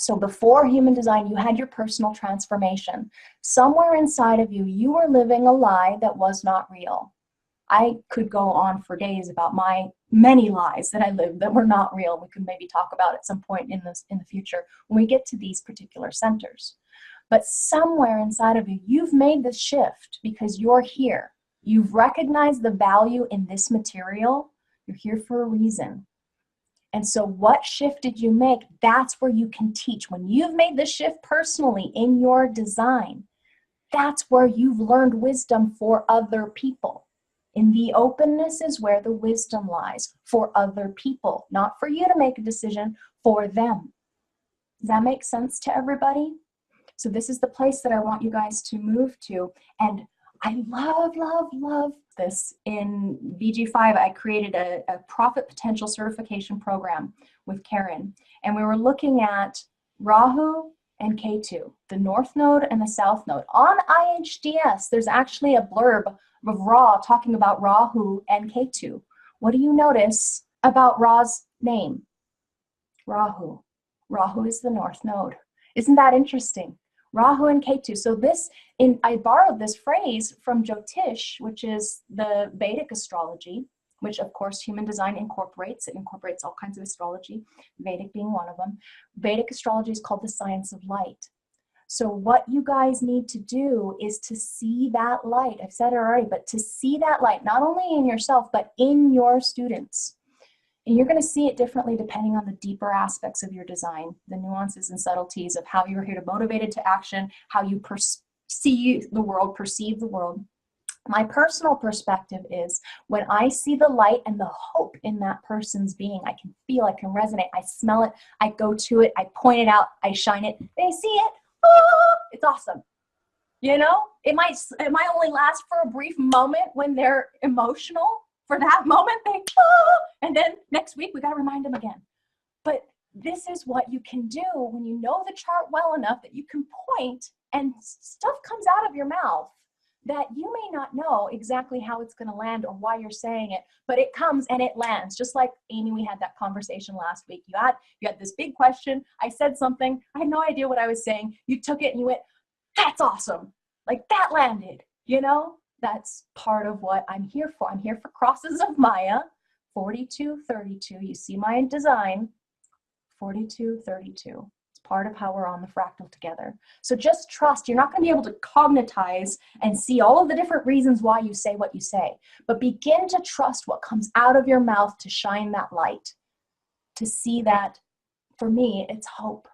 So before human design, you had your personal transformation. Somewhere inside of you, you were living a lie that was not real. I could go on for days about my many lies that I lived that were not real. We could maybe talk about at some point in the future when we get to these particular centers. But somewhere inside of you, you've made this shift because you're here. You've recognized the value in this material. You're here for a reason. And so what shift did you make? That's where you can teach. When you've made the shift personally in your design, that's where you've learned wisdom for other people. In the openness is where the wisdom lies for other people, not for you to make a decision, for them. Does that make sense to everybody? So this is the place that I want you guys to move to. And I love, love, love this. In BG5, I created a profit potential certification program with Karen. And we were looking at Rahu and Ketu, the North Node and the South Node. On IHDS, there's actually a blurb of Ra talking about Rahu and Ketu. What do you notice about Ra's name? Rahu. Rahu is the North Node. Isn't that interesting? Rahu and Ketu. So I borrowed this phrase from Jyotish, which is the Vedic astrology, which of course human design incorporates. It incorporates all kinds of astrology, Vedic being one of them. Vedic astrology is called the science of light. So what you guys need to do is to see that light. I've said it already, but to see that light, not only in yourself, but in your students. And you're going to see it differently depending on the deeper aspects of your design, the nuances and subtleties of how you're here to motivate it to action, how you perceive the world. My personal perspective is when I see the light and the hope in that person's being, I can feel, I can resonate, I smell it, I go to it, I point it out, I shine it, they see it, oh, it's awesome. You know, it might only last for a brief moment when they're emotional. For that moment, and then next week, we got to remind them again. But this is what you can do when you know the chart well enough that you can point and stuff comes out of your mouth that you may not know exactly how it's going to land or why you're saying it, but it comes and it lands. Just like Amy, we had that conversation last week. You had this big question. I said something. I had no idea what I was saying. You took it and you went, that's awesome. Like that landed, you know? That's part of what I'm here for. I'm here for crosses of Maya, 4232. You see my design, 4232. It's part of how we're on the fractal together. So just trust. You're not going to be able to cognitize and see all of the different reasons why you say what you say, but begin to trust what comes out of your mouth to shine that light, to see that, for me, it's hope.